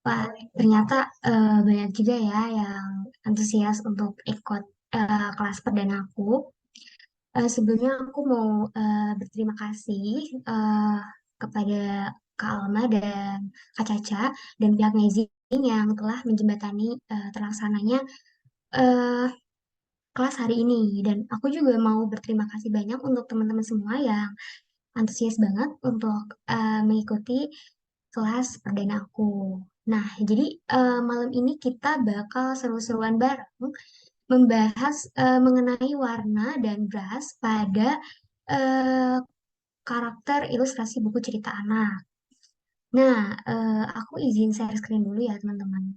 Wah, ternyata banyak juga ya yang antusias untuk ikut kelas perdana aku. Sebelumnya aku mau berterima kasih eh, kepada Kak Alma dan Kak Caca dan pihak Mezing yang telah menjembatani terlaksananya eh, kelas hari ini. Dan aku juga mau berterima kasih banyak untuk teman-teman semua yang antusias banget untuk mengikuti kelas perdana aku. Nah, jadi malam ini kita bakal seru-seruan bareng membahas mengenai warna dan brush pada eh, karakter ilustrasi buku cerita anak. Nah, aku izin share screen dulu ya, teman-teman.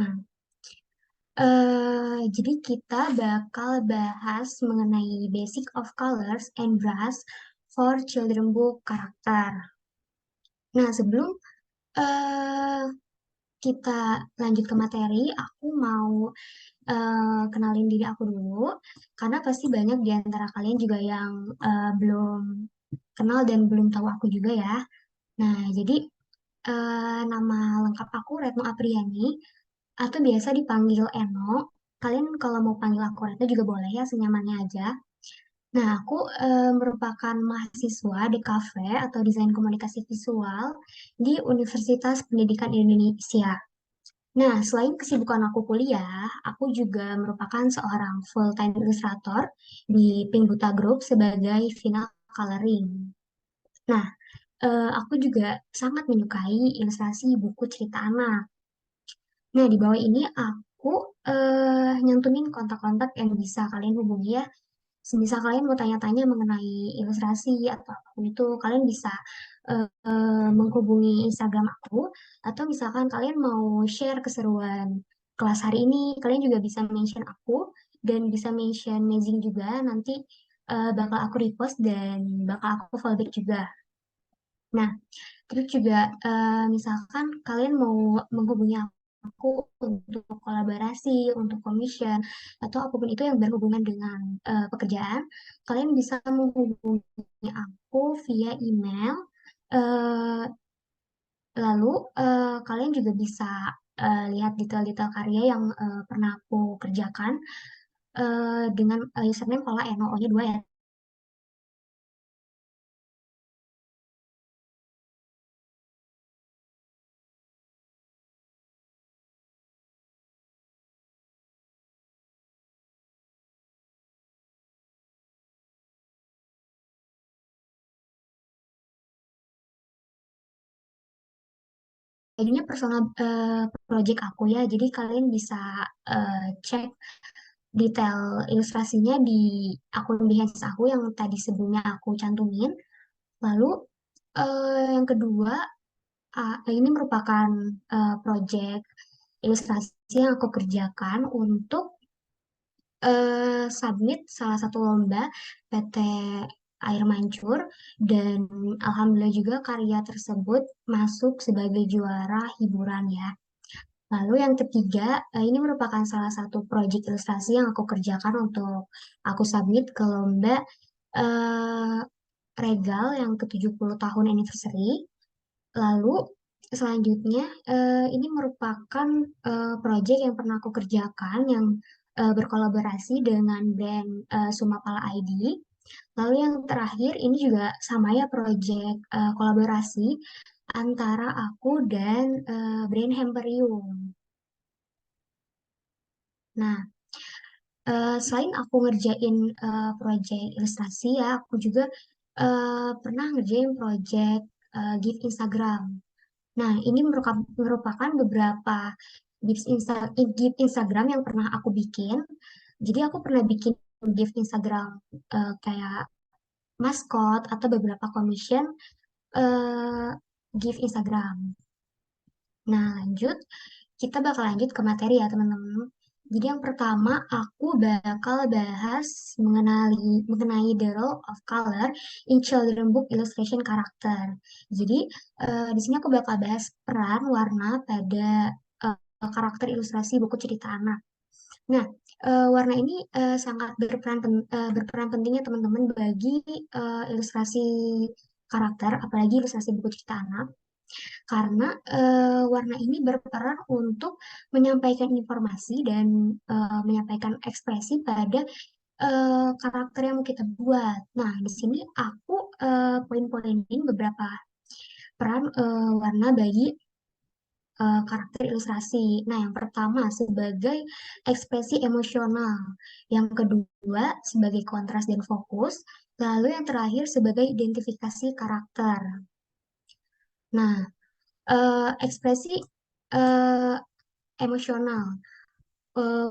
Nah, jadi kita bakal bahas mengenai basic of colors and brush for children book karakter. Nah, sebelum eh, kita lanjut ke materi, aku mau kenalin diri aku dulu, karena pasti banyak di antara kalian juga yang belum kenal dan belum tahu aku juga ya. Nah, jadi nama lengkap aku Retno Apriani, atau biasa dipanggil Eno. Kalian kalau mau panggil aku Retno juga boleh ya, senyamannya aja. Nah, aku merupakan mahasiswa di KV atau Desain Komunikasi Visual di Universitas Pendidikan Indonesia. Nah, selain kesibukan aku kuliah, aku juga merupakan seorang full-time ilustrator di Pink Buta Group sebagai final coloring. Nah, aku juga sangat menyukai ilustrasi buku cerita anak. Nah, di bawah ini aku nyantumin kontak-kontak yang bisa kalian hubungi ya. Semisal kalian mau tanya-tanya mengenai ilustrasi atau apapun itu, kalian bisa menghubungi Instagram aku, atau misalkan kalian mau share keseruan kelas hari ini, kalian juga bisa mention aku dan bisa mention Mezing juga. Nanti bakal aku repost dan bakal aku follow back juga. Nah, terus juga misalkan kalian mau menghubungi aku untuk kolaborasi, untuk commission, atau apapun itu yang berhubungan dengan pekerjaan, kalian bisa menghubungi aku via email. eh, Lalu kalian juga bisa lihat detail-detail karya yang pernah aku kerjakan dengan username kalau Eno, O-nya dua ya. Jadinya personal project aku ya, jadi kalian bisa cek detail ilustrasinya di akun Behance aku yang tadi sebelumnya aku cantumin. Lalu yang kedua, ini merupakan project ilustrasi yang aku kerjakan untuk submit salah satu lomba PT Air Mancur, dan alhamdulillah juga karya tersebut masuk sebagai juara hiburan ya. Lalu yang ketiga, ini merupakan salah satu proyek ilustrasi yang aku kerjakan untuk aku submit ke lomba eh, Regal yang ke-70 tahun anniversary. Lalu selanjutnya, ini merupakan proyek yang pernah aku kerjakan yang berkolaborasi dengan brand Sumapala ID. Lalu yang terakhir, ini juga sama ya, proyek kolaborasi antara aku dan brand Hemperium. Nah, selain aku ngerjain proyek ilustrasi ya, aku juga pernah ngerjain proyek gift Instagram. Nah, ini merupakan beberapa gift Instagram yang pernah aku bikin. Jadi aku pernah bikin gift Instagram kayak maskot atau beberapa commission eh, gift Instagram. Nah, lanjut. Kita bakal lanjut ke materi ya, teman-teman. Jadi yang pertama, aku bakal bahas mengenai the role of color in children book illustration karakter. Jadi di sini aku bakal bahas peran warna pada karakter ilustrasi buku cerita anak. Nah, warna ini sangat berperan penting ya teman-teman bagi ilustrasi karakter, apalagi ilustrasi buku cerita anak, karena warna ini berperan untuk menyampaikan informasi dan menyampaikan ekspresi pada karakter yang mau kita buat. Nah, di sini aku poin-poinin beberapa peran warna bagi karakter ilustrasi. Nah, yang pertama sebagai ekspresi emosional, yang kedua sebagai kontras dan fokus, lalu yang terakhir sebagai identifikasi karakter. Nah, ekspresi eh, emosional.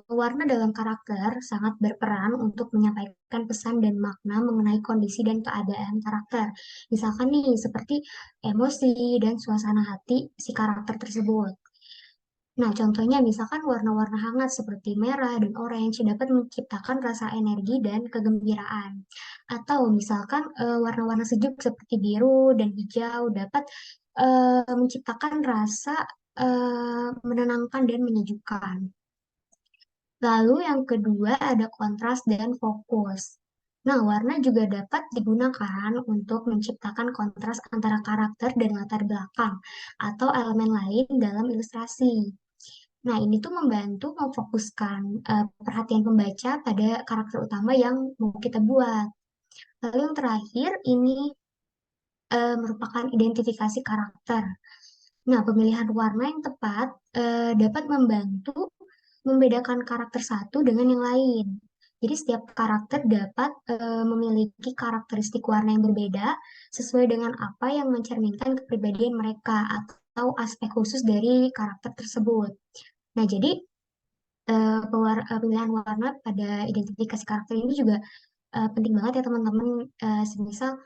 Warna dalam karakter sangat berperan untuk menyampaikan pesan dan makna mengenai kondisi dan keadaan karakter. Misalkan nih, seperti emosi dan suasana hati si karakter tersebut. Nah, contohnya misalkan warna-warna hangat seperti merah dan orange dapat menciptakan rasa energi dan kegembiraan. Atau misalkan warna-warna sejuk seperti biru dan hijau dapat menciptakan rasa menenangkan dan menyejukkan. Lalu yang kedua ada kontras dan fokus. Nah, warna juga dapat digunakan untuk menciptakan kontras antara karakter dan latar belakang atau elemen lain dalam ilustrasi. Nah, ini tuh membantu memfokuskan perhatian pembaca pada karakter utama yang mau kita buat. Lalu yang terakhir ini merupakan identifikasi karakter. Nah, pemilihan warna yang tepat dapat membantu membedakan karakter satu dengan yang lain. Jadi setiap karakter dapat memiliki karakteristik warna yang berbeda sesuai dengan apa yang mencerminkan kepribadian mereka atau aspek khusus dari karakter tersebut. Nah, jadi pemilihan warna pada identifikasi karakter ini juga penting banget ya teman-teman. Semisal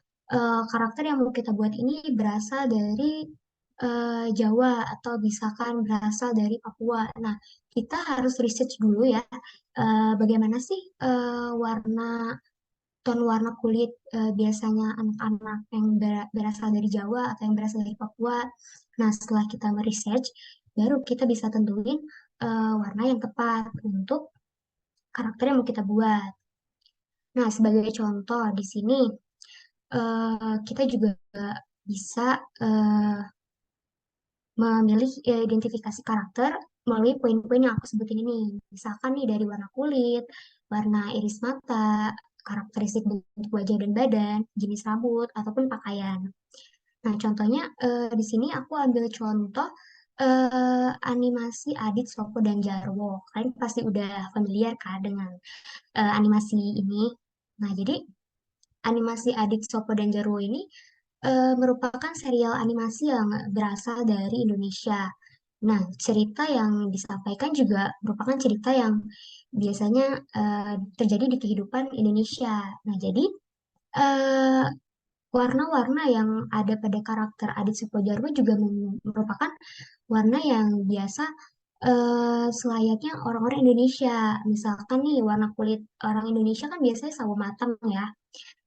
karakter yang mau kita buat ini berasal dari Jawa atau misalkan berasal dari Papua. Nah, kita harus research dulu ya, bagaimana sih ton warna kulit biasanya anak-anak yang berasal dari Jawa atau yang berasal dari Papua. Nah, setelah kita meresearch, baru kita bisa tentuin warna yang tepat untuk karakter yang mau kita buat. Nah, sebagai contoh di sini kita juga bisa eh, memilih identifikasi karakter melalui poin-poin yang aku sebutin ini. Misalkan nih dari warna kulit, warna iris mata, karakteristik bentuk wajah dan badan, jenis rambut, ataupun pakaian. Nah, contohnya di sini aku ambil contoh animasi Adit Sopo dan Jarwo. Kalian pasti udah familiar kan dengan animasi ini. Nah, jadi animasi Adit Sopo dan Jarwo ini merupakan serial animasi yang berasal dari Indonesia. Nah, cerita yang disampaikan juga merupakan cerita yang biasanya terjadi di kehidupan Indonesia. Nah, jadi eh, warna-warna yang ada pada karakter Adit Supojarwo juga merupakan warna yang biasa selayaknya orang-orang Indonesia. Misalkan nih warna kulit orang Indonesia kan biasanya sawo matang ya.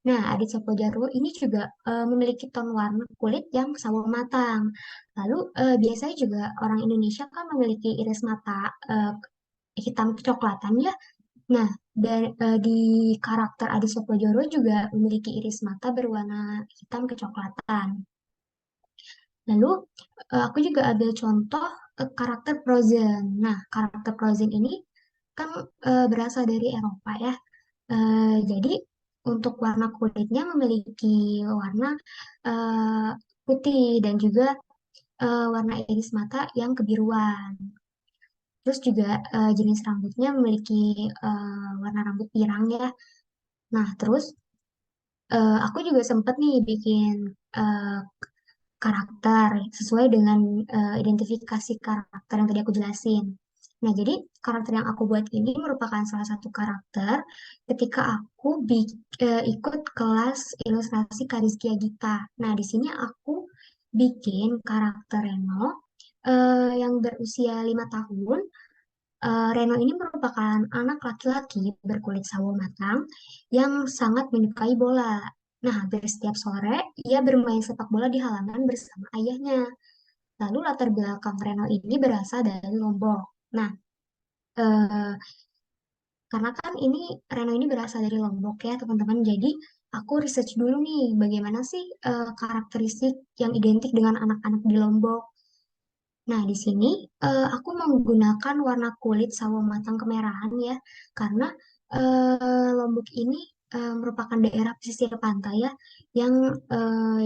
Nah, Adit Sapu Jarwo ini juga memiliki ton warna kulit yang sawo matang. Lalu biasanya juga orang Indonesia kan memiliki iris mata hitam kecoklatan ya. Nah, di karakter Adit Sapu Jarwo juga memiliki iris mata berwarna hitam kecoklatan. Lalu aku juga ambil contoh karakter Frozen. Nah, karakter Frozen ini kan berasal dari Eropa ya. Jadi untuk warna kulitnya memiliki warna eh, putih dan juga warna iris mata yang kebiruan. Terus juga jenis rambutnya memiliki warna rambut pirang ya. Nah, terus aku juga sempat nih bikin eh, karakter sesuai dengan identifikasi karakter yang tadi aku jelasin. Nah, jadi karakter yang aku buat ini merupakan salah satu karakter ketika aku ikut kelas ilustrasi Karizkia Gita. Nah, di sini aku bikin karakter Reno yang berusia 5 tahun. Reno ini merupakan anak laki-laki berkulit sawo matang yang sangat menyukai bola. Nah, hampir setiap sore ia bermain sepak bola di halaman bersama ayahnya. Lalu latar belakang Reno ini berasal dari Lombok. Nah, eh, karena kan Reno ini berasal dari Lombok ya teman-teman. Jadi aku research dulu nih bagaimana sih karakteristik yang identik dengan anak-anak di Lombok. Nah, di sini aku menggunakan warna kulit sawo matang kemerahan ya, karena Lombok ini merupakan daerah pesisir pantai ya, yang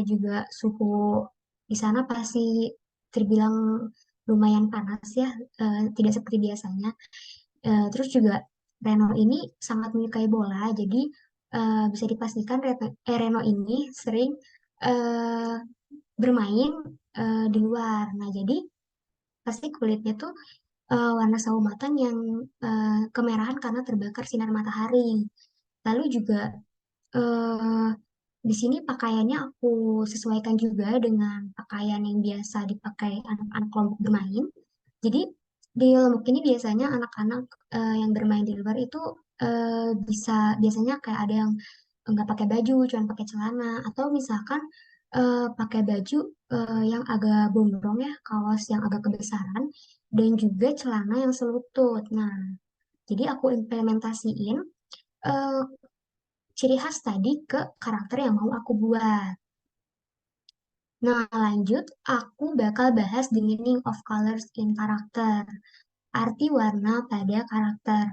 juga suhu di sana pasti terbilang lumayan panas ya, tidak seperti biasanya. Terus juga Reno ini sangat menyukai bola, jadi bisa dipastikan Reno ini sering eh, bermain di luar. Nah, jadi pasti kulitnya tuh warna sawo matang yang kemerahan karena terbakar sinar matahari. Lalu juga eh, di sini pakaiannya aku sesuaikan juga dengan pakaian yang biasa dipakai anak-anak kelompok bermain. Jadi di Lombok ini biasanya anak-anak yang bermain di luar itu biasanya kayak ada yang nggak pakai baju, cuma pakai celana, atau misalkan pakai baju yang agak bombrong ya, kaos yang agak kebesaran, dan juga celana yang selutut. Nah, jadi aku implementasiin eh, ciri khas tadi ke karakter yang mau aku buat. Nah, lanjut, aku bakal bahas the meaning of colors in karakter, arti warna pada karakter.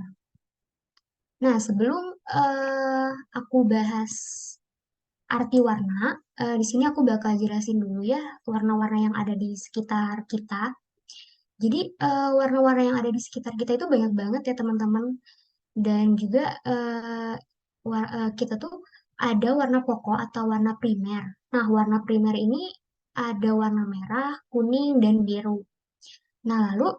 Nah, sebelum aku bahas arti warna, di sini aku bakal jelasin dulu ya warna-warna yang ada di sekitar kita. Jadi, warna-warna yang ada di sekitar kita itu banyak banget ya teman-teman. Dan juga kita tuh ada warna pokok atau warna primer. Nah, warna primer ini ada warna merah, kuning, dan biru. Nah, lalu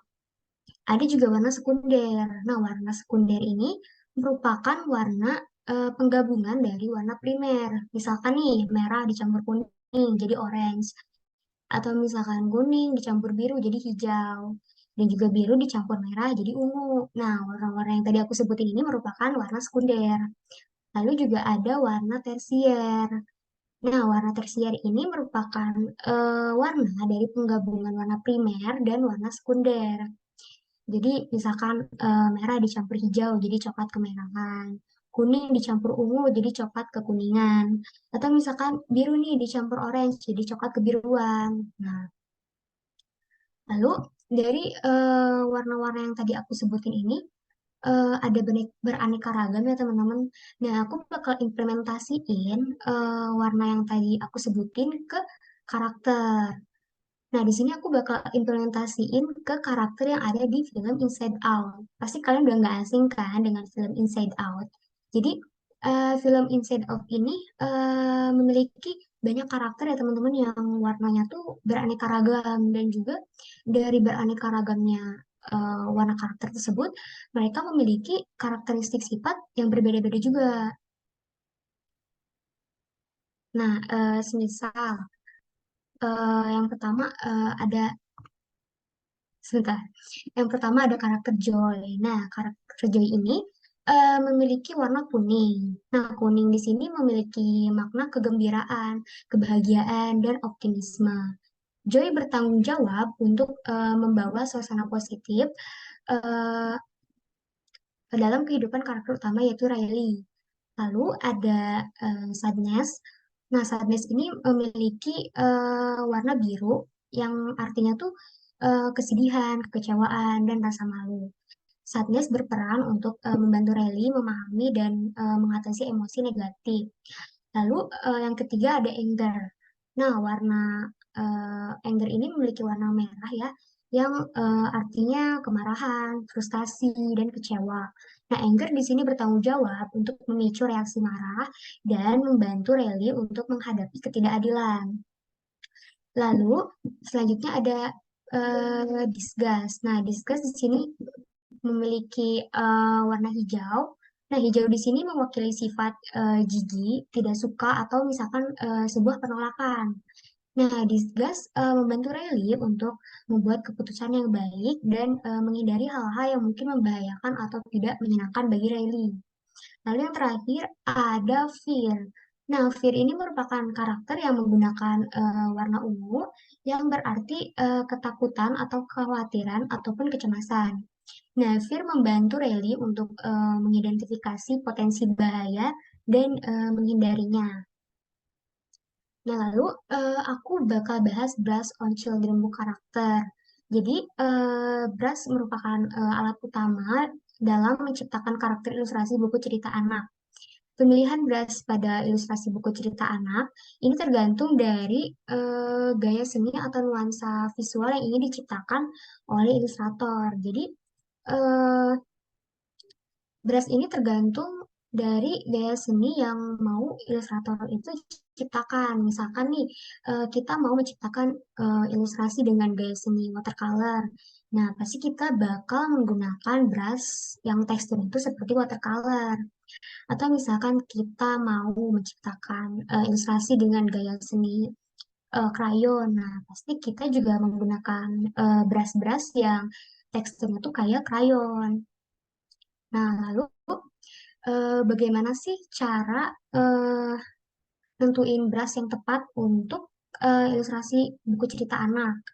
ada juga warna sekunder. Nah, warna sekunder ini merupakan warna penggabungan dari warna primer. Misalkan nih, merah dicampur kuning jadi orange. Atau misalkan kuning dicampur biru jadi hijau. Dan juga biru dicampur merah jadi ungu. Nah, warna-warna yang tadi aku sebutin ini merupakan warna sekunder. Lalu juga ada warna tersier. Nah, warna tersier ini merupakan warna dari penggabungan warna primer dan warna sekunder. Jadi misalkan merah dicampur hijau jadi coklat kemerahan, kuning dicampur ungu jadi coklat kekuningan, atau misalkan biru nih dicampur orange jadi coklat kebiruan. Nah, lalu dari warna-warna yang tadi aku sebutin ini ada beraneka ragam ya teman-teman. Nah, aku bakal implementasiin warna yang tadi aku sebutin ke karakter. Nah, di sini aku bakal implementasiin ke karakter yang ada di film Inside Out. Pasti kalian udah nggak asing kan dengan film Inside Out. Jadi, film Inside Out ini memiliki banyak karakter ya teman-teman yang warnanya tuh beraneka ragam dan juga dari beraneka ragamnya warna karakter tersebut, mereka memiliki karakteristik sifat yang berbeda-beda juga. Nah, semisal yang pertama ada sebentar. Yang pertama ada karakter Joy. Nah, karakter Joy ini memiliki warna kuning. Nah, kuning di sini memiliki makna kegembiraan, kebahagiaan, dan optimisme. Joy bertanggung jawab untuk membawa suasana positif eh, ke dalam kehidupan karakter utama yaitu Riley. Lalu ada Sadness. Nah, Sadness ini memiliki warna biru yang artinya tuh kesedihan, kekecewaan, dan rasa malu. Sadness berperan untuk membantu Riley memahami dan mengatasi emosi negatif. Lalu yang ketiga ada Anger. Nah, warna Anger ini memiliki warna merah ya, yang artinya kemarahan, frustasi, dan kecewa. Nah, Anger di sini bertanggung jawab untuk memicu reaksi marah dan membantu Rally untuk menghadapi ketidakadilan. Lalu selanjutnya ada Disgust. Nah, Disgust di sini memiliki warna hijau. Nah, hijau di sini mewakili sifat jijik, tidak suka, atau misalkan sebuah penolakan. Nah, Disgust membantu Riley untuk membuat keputusan yang baik dan menghindari hal-hal yang mungkin membahayakan atau tidak menyenangkan bagi Riley. Lalu yang terakhir ada Fear. Nah, Fear ini merupakan karakter yang menggunakan warna ungu yang berarti ketakutan atau kekhawatiran ataupun kecemasan. Nah, fear membantu Rally untuk mengidentifikasi potensi bahaya dan menghindarinya. Nah, lalu aku bakal bahas Brush on Children Book Karakter. Jadi, Brush merupakan alat utama dalam menciptakan karakter ilustrasi buku cerita anak. Pemilihan brush pada ilustrasi buku cerita anak ini tergantung dari gaya seni atau nuansa visual yang ingin diciptakan oleh ilustrator. Jadi, eh, brush ini tergantung dari gaya seni yang mau ilustrator itu ciptakan. Misalkan nih, kita mau menciptakan ilustrasi dengan gaya seni watercolor. Nah, pasti kita bakal menggunakan brush yang tekstur itu seperti watercolor. Atau misalkan kita mau menciptakan ilustrasi dengan gaya seni krayon. Nah, pasti kita juga menggunakan brush-brush yang teksturnya tuh kayak krayon. Nah, lalu bagaimana sih cara eh, nentuin brush yang tepat untuk ilustrasi buku cerita anak?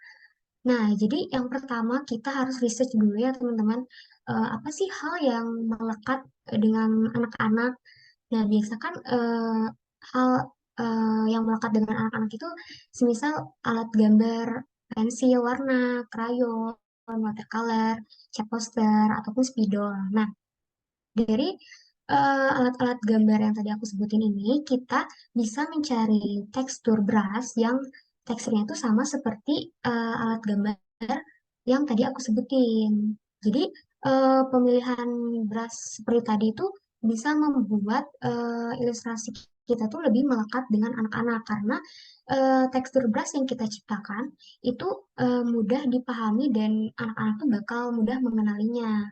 Nah, jadi yang pertama kita harus research dulu ya teman-teman. Apa sih hal yang melekat dengan anak-anak? Nah, biasa kan hal yang melekat dengan anak-anak itu semisal alat gambar, pensil warna, krayon, watercolor, cat poster, ataupun spidol. Nah, dari alat-alat gambar yang tadi aku sebutin ini, kita bisa mencari tekstur brush yang teksturnya itu sama seperti alat gambar yang tadi aku sebutin. Jadi, pemilihan brush seperti tadi itu bisa membuat ilustrasi kita tuh lebih melekat dengan anak-anak karena tekstur brush yang kita ciptakan itu mudah dipahami dan anak-anak tuh bakal mudah mengenalinya.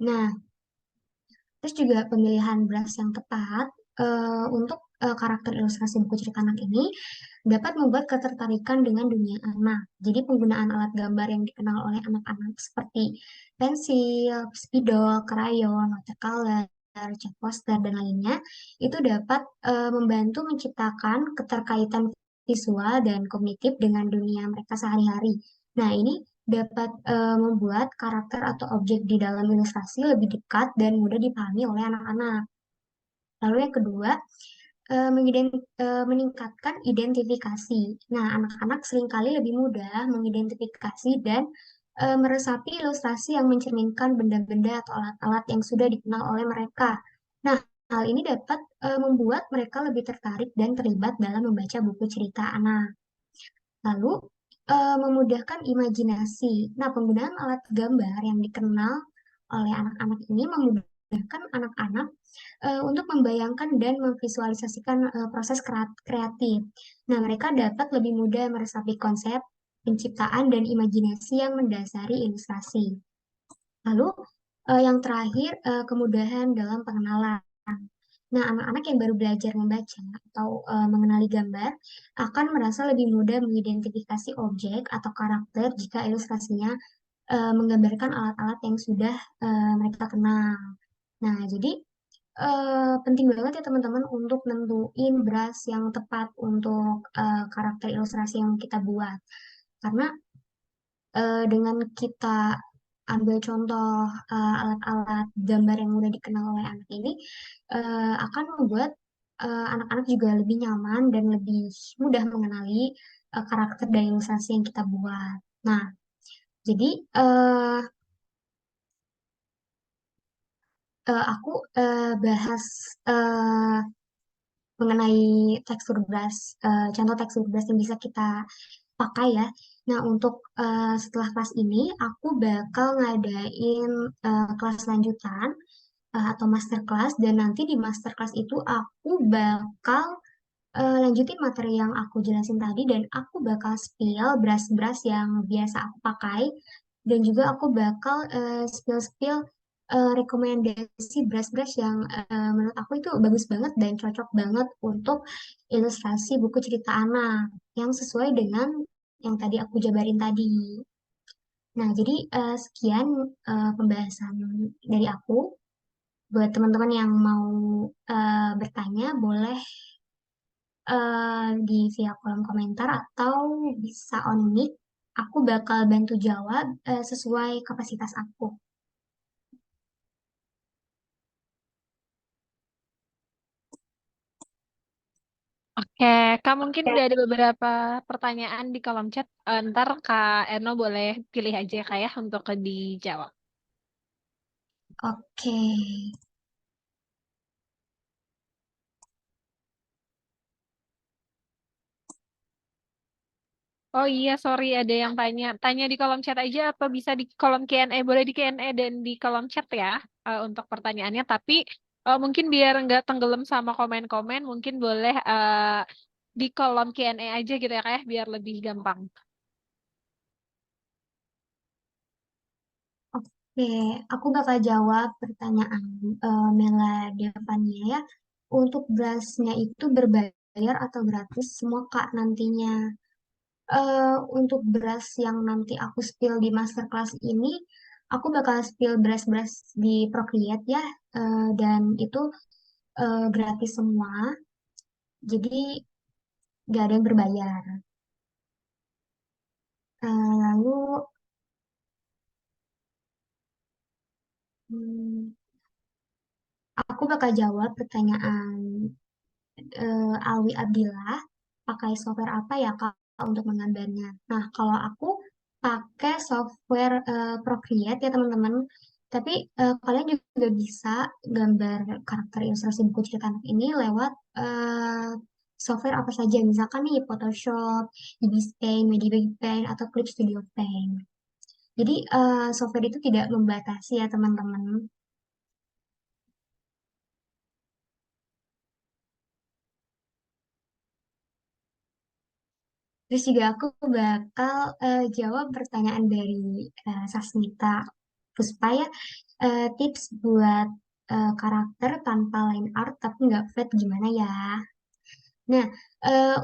Nah, terus juga pemilihan brush yang tepat untuk karakter ilustrasi buku cerita anak ini dapat membuat ketertarikan dengan dunia anak. Jadi penggunaan alat gambar yang dikenal oleh anak-anak seperti pensil, spidol, krayon, watercolor, cat poster, dan lainnya itu dapat membantu menciptakan keterkaitan visual dan kognitif dengan dunia mereka sehari-hari. Nah, ini dapat membuat karakter atau objek di dalam ilustrasi lebih dekat dan mudah dipahami oleh anak-anak. Lalu yang kedua, meningkatkan identifikasi. Nah, anak-anak seringkali lebih mudah mengidentifikasi dan meresapi ilustrasi yang mencerminkan benda-benda atau alat-alat yang sudah dikenal oleh mereka. Nah, hal ini dapat membuat mereka lebih tertarik dan terlibat dalam membaca buku cerita anak. Lalu, memudahkan imajinasi. Nah, penggunaan alat gambar yang dikenal oleh anak-anak ini memudahkan anak-anak untuk membayangkan dan memvisualisasikan proses kreatif. Nah, mereka dapat lebih mudah meresapi konsep, penciptaan, dan imajinasi yang mendasari ilustrasi. Lalu, yang terakhir, kemudahan dalam pengenalan. Nah, anak-anak yang baru belajar membaca atau mengenali gambar akan merasa lebih mudah mengidentifikasi objek atau karakter jika ilustrasinya menggambarkan alat-alat yang sudah mereka kenal. Nah, jadi penting banget ya teman-teman untuk nentuin brush yang tepat untuk karakter ilustrasi yang kita buat. Karena dengan kita ambil contoh alat-alat gambar yang mudah dikenal oleh anak ini akan membuat anak-anak juga lebih nyaman dan lebih mudah mengenali karakter dan ilustrasi yang kita buat. Nah, jadi aku bahas eh, mengenai tekstur brush, contoh tekstur brush yang bisa kita pakai ya. Nah, untuk setelah kelas ini, aku bakal ngadain kelas lanjutan atau master class, dan nanti di master class itu aku bakal lanjutin materi yang aku jelasin tadi, dan aku bakal spill brush-brush yang biasa aku pakai, dan juga aku bakal spill-spill rekomendasi brush-brush yang menurut aku itu bagus banget dan cocok banget untuk ilustrasi buku cerita anak yang sesuai dengan yang tadi aku jabarin tadi. Nah, jadi sekian pembahasan dari aku. Buat teman-teman yang mau bertanya, boleh di via kolom komentar atau bisa on mic. Aku bakal bantu jawab sesuai kapasitas aku. Oke, Kak mungkin udah ada beberapa pertanyaan di kolom chat. Ntar Kak Eno boleh pilih aja ya, Kak ya untuk dijawab. Oke. Oh iya, sorry ada yang tanya. Tanya di kolom chat aja apa bisa di kolom Q&A? Boleh di Q&A dan di kolom chat ya untuk pertanyaannya. Tapi mungkin biar nggak tenggelam sama komen-komen, mungkin boleh di kolom Q&A aja gitu ya, Kak ya, biar lebih gampang. Oke, aku bakal jawab pertanyaan Mela Devania ya. Untuk berasnya itu berbayar atau gratis semua Kak nantinya. Untuk beras yang nanti aku spill di masterclass ini, aku bakal spill beras-beras di Procreate ya, dan itu gratis semua. Jadi gak ada yang berbayar. Lalu hmm, aku bakal jawab pertanyaan Alwi Abdillah, pakai software apa ya Kak untuk menggambarnya? Nah, kalau aku pakai software Procreate ya teman-teman. Tapi kalian juga bisa gambar karakter ilustrasi buku cerita anak ini lewat software apa saja. Misalkan nih Photoshop, Ibis Paint, Mediabig Paint, atau Clip Studio Paint. Jadi software itu tidak membatasi ya teman-teman. Terus juga aku bakal jawab pertanyaan dari Sasmita Puspa ya. Tips buat karakter tanpa line art tapi nggak flat gimana ya? Nah,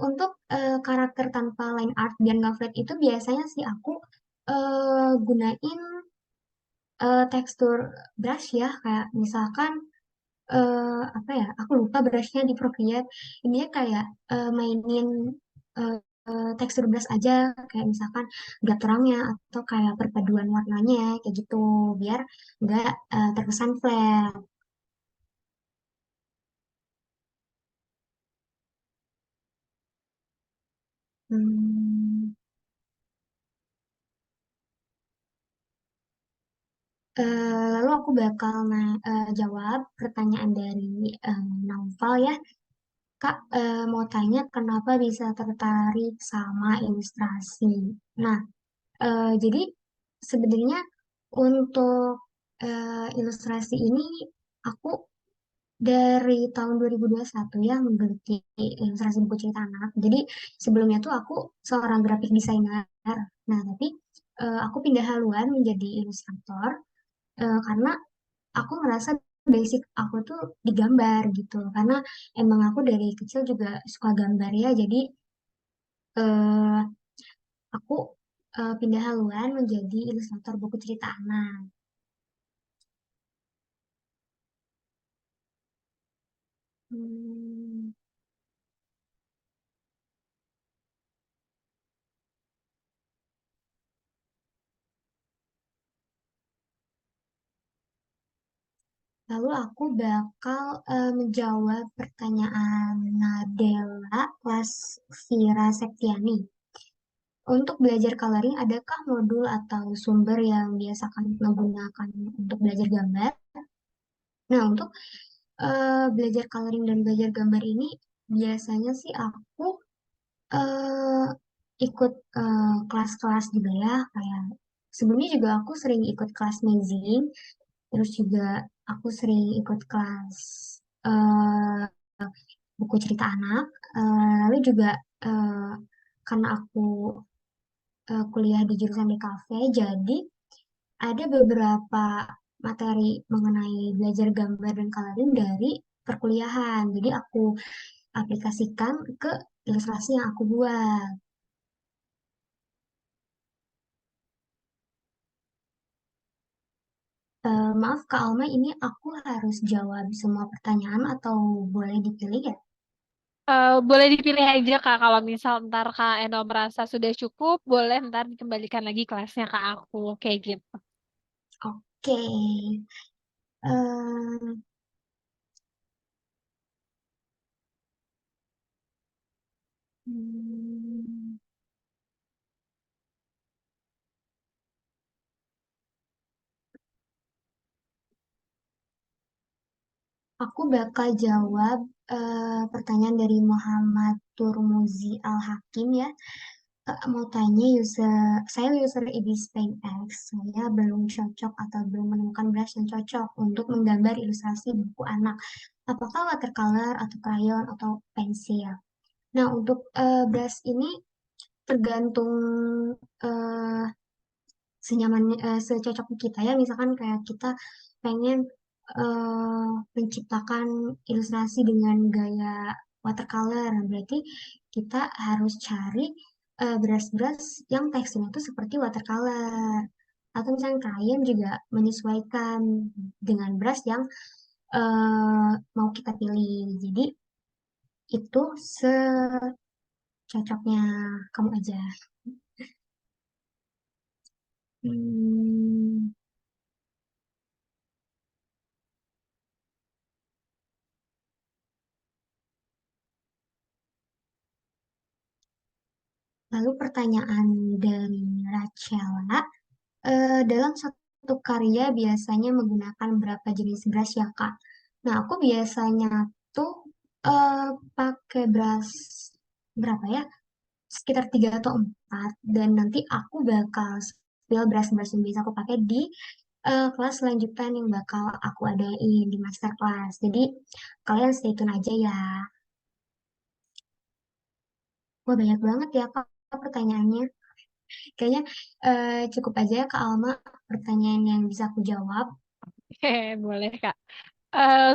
untuk karakter tanpa line art biar nggak flat itu biasanya sih aku gunain tekstur brush ya. Kayak misalkan apa ya? Aku lupa brushnya di Procreate. Ini kayak mainin eh, tekstur brush aja kayak misalkan nggak terangnya atau kayak perpaduan warnanya kayak gitu biar nggak terkesan flat. Hmm, lalu aku bakal jawab pertanyaan dari Naufal ya. Kak mau tanya kenapa bisa tertarik sama ilustrasi. Nah, jadi sebenarnya untuk ilustrasi ini aku dari tahun 2021 ya menggeluti ilustrasi buku cerita anak. Jadi sebelumnya tuh aku seorang graphic designer. Nah, tapi aku pindah haluan menjadi ilustrator karena aku ngerasa basic aku tuh digambar gitu. Karena emang aku dari kecil juga suka gambar ya. Jadi eh, aku pindah haluan menjadi ilustrator buku cerita anak. Hmm, lalu aku bakal menjawab pertanyaan Nadela Lasvira Septiani. Untuk belajar coloring, adakah modul atau sumber yang biasakan menggunakan untuk belajar gambar? Nah, untuk belajar coloring dan belajar gambar ini, biasanya sih aku eh, ikut kelas-kelas juga ya. Kayak sebelumnya juga aku sering ikut kelas mazing, terus juga aku sering ikut kelas eh, buku cerita anak. Lalu juga eh, karena aku kuliah di jurusan DKV, jadi ada beberapa materi mengenai belajar gambar dan coloring dari perkuliahan. Jadi aku aplikasikan ke ilustrasi yang aku buat. Maaf Kak Alma, ini aku harus jawab semua pertanyaan atau boleh dipilih ya? Boleh dipilih aja Kak, kalau misal ntar Kak Eno merasa sudah cukup, boleh ntar dikembalikan lagi kelasnya ke aku, kayak gitu. Oke. Eh, hmm, aku bakal jawab pertanyaan dari Muhammad Turmuzi Al-Hakim ya. Mau tanya saya user Ibis Paint X. Saya belum cocok atau belum menemukan brush yang cocok untuk menggambar ilustrasi buku anak. Apakah watercolor atau crayon atau pensil? Nah, untuk brush ini tergantung eh, senyaman secocok kita ya. Misalkan kayak kita pengen menciptakan ilustrasi dengan gaya watercolor, berarti kita harus cari brush-brush yang teksturnya itu seperti watercolor. Atau misalnya crayon juga menyesuaikan dengan brush yang mau kita pilih. Jadi itu secocoknya kamu aja. Hmm, Lalu pertanyaan dari Rachela, dalam satu karya biasanya menggunakan berapa jenis brush ya, Kak? Nah, aku biasanya tuh pakai brush berapa ya? Sekitar 3 atau 4. Dan nanti aku bakal spill brush-brush yang bisa aku pakai di kelas lanjutan yang bakal aku adain di master class. Jadi, kalian stay tune aja ya. Wah, banyak banget ya, Kak, pertanyaannya. Kayaknya cukup aja ya Kak Alma pertanyaan yang bisa aku jawab. Oke, boleh Kak. Eh,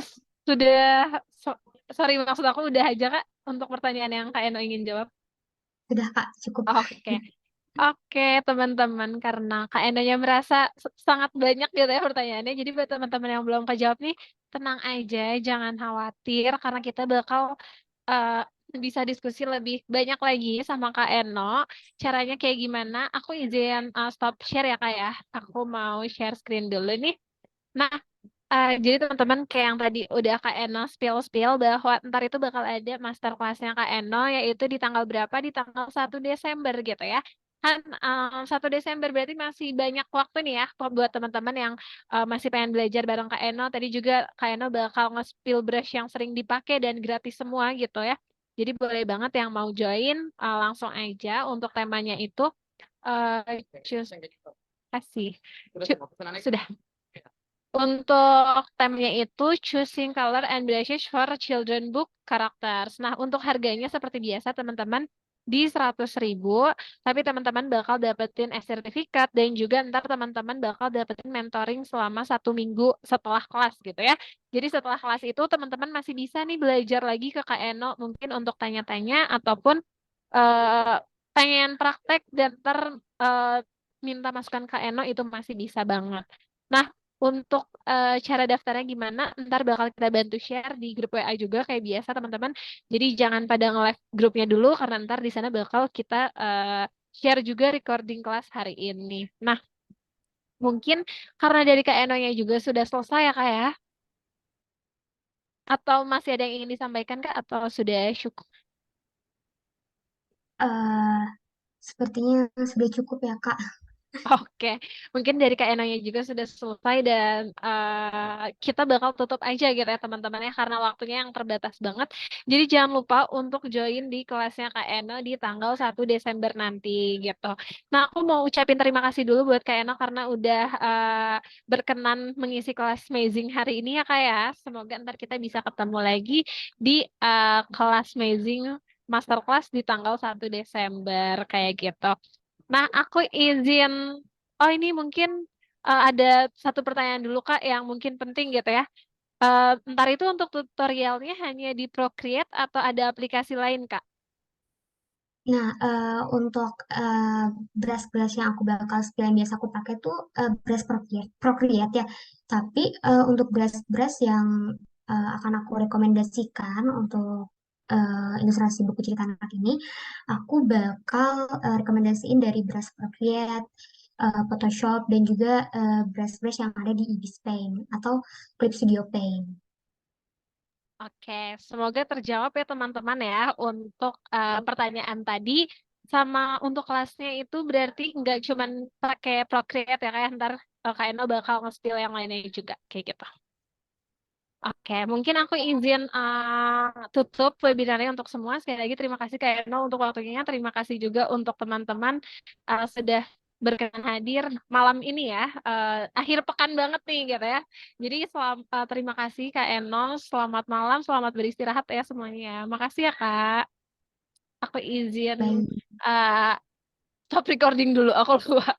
sudah, so- sorry maksud aku udah aja Kak untuk pertanyaan yang Kak Eno ingin jawab. Sudah Kak, cukup. Oke. Oke, teman-teman, karena Kak Endonya merasa sangat banyak gitu ya pertanyaannya. Jadi buat teman-teman yang belum kejawab nih, tenang aja, jangan khawatir karena kita bakal eh, bisa diskusi lebih banyak lagi sama Kak Eno. Caranya kayak gimana? Aku izin stop share ya Kak ya. Aku mau share screen dulu nih. Nah, jadi teman-teman kayak yang tadi udah Kak Eno spill-spill bahwa ntar itu bakal ada master kelasnya Kak Eno yaitu di tanggal berapa? Di tanggal 1 Desember gitu ya. Kan 1 Desember berarti masih banyak waktu nih ya buat teman-teman yang masih pengen belajar bareng Kak Eno. Tadi juga Kak Eno bakal nge-spill brush yang sering dipakai dan gratis semua gitu ya. Jadi boleh banget yang mau join langsung aja untuk temanya itu choose kasih. Sudah. Untuk temanya itu Choosing Color and Brushes for Children Book Characters. Nah, untuk harganya seperti biasa teman-teman di 100.000, tapi teman-teman bakal dapetin e-sertifikat dan juga ntar teman-teman bakal dapetin mentoring selama 1 minggu setelah kelas gitu ya. Jadi setelah kelas itu teman-teman masih bisa nih belajar lagi ke Kak Eno mungkin untuk tanya-tanya ataupun eh, pengen praktek dan ntar eh, minta masukan Kak Eno itu masih bisa banget. Nah, untuk cara daftarnya gimana, ntar bakal kita bantu share di grup WA juga kayak biasa teman-teman. Jadi jangan pada nge-live grupnya dulu karena ntar di sana bakal kita share juga recording kelas hari ini. Nah, mungkin karena dari Kak Eno-nya juga sudah selesai ya Kak ya? Atau masih ada yang ingin disampaikan Kak? Atau sudah syukur? Eh, Sepertinya sudah cukup ya Kak. Oke, mungkin dari Kak Enonya juga sudah selesai dan kita bakal tutup aja gitu ya teman-teman ya karena waktunya yang terbatas banget. Jadi jangan lupa untuk join di kelasnya Kak Eno di tanggal 1 Desember nanti gitu. Nah, aku mau ucapin terima kasih dulu buat Kak Eno karena udah berkenan mengisi kelas Amazing hari ini ya Kak ya. Semoga ntar kita bisa ketemu lagi di kelas Amazing Masterclass di tanggal 1 Desember kayak gitu. Nah, aku izin. Oh, ini mungkin ada satu pertanyaan dulu, Kak, yang mungkin penting gitu ya. Ntar itu untuk tutorialnya hanya di Procreate atau ada aplikasi lain, Kak? Nah, untuk brush-brush yang aku bakal spill yang biasa aku pakai tuh brush Procreate ya. Tapi untuk brush-brush yang akan aku rekomendasikan untuk ilustrasi buku cerita anak ini, aku bakal rekomendasiin dari Brush Procreate, Photoshop, dan juga brush-brush yang ada di Ibis Paint atau Clip Studio Paint. Oke, semoga terjawab ya teman-teman ya untuk pertanyaan tadi. Sama untuk kelasnya itu berarti nggak cuman pakai Procreate ya, kayak ntar Kak Eno bakal nge-spill yang lainnya juga, kayak gitu. Oke, mungkin aku izin tutup webinarnya untuk semua. Sekali lagi terima kasih Kak Eno untuk waktunya. Terima kasih juga untuk teman-teman sudah berkenan hadir malam ini ya. Akhir pekan banget nih gitu ya. Jadi terima kasih Kak Eno. Selamat malam, selamat beristirahat ya semuanya. Makasih ya Kak. Aku izin Baik. uh, stop recording dulu. Aku lupa.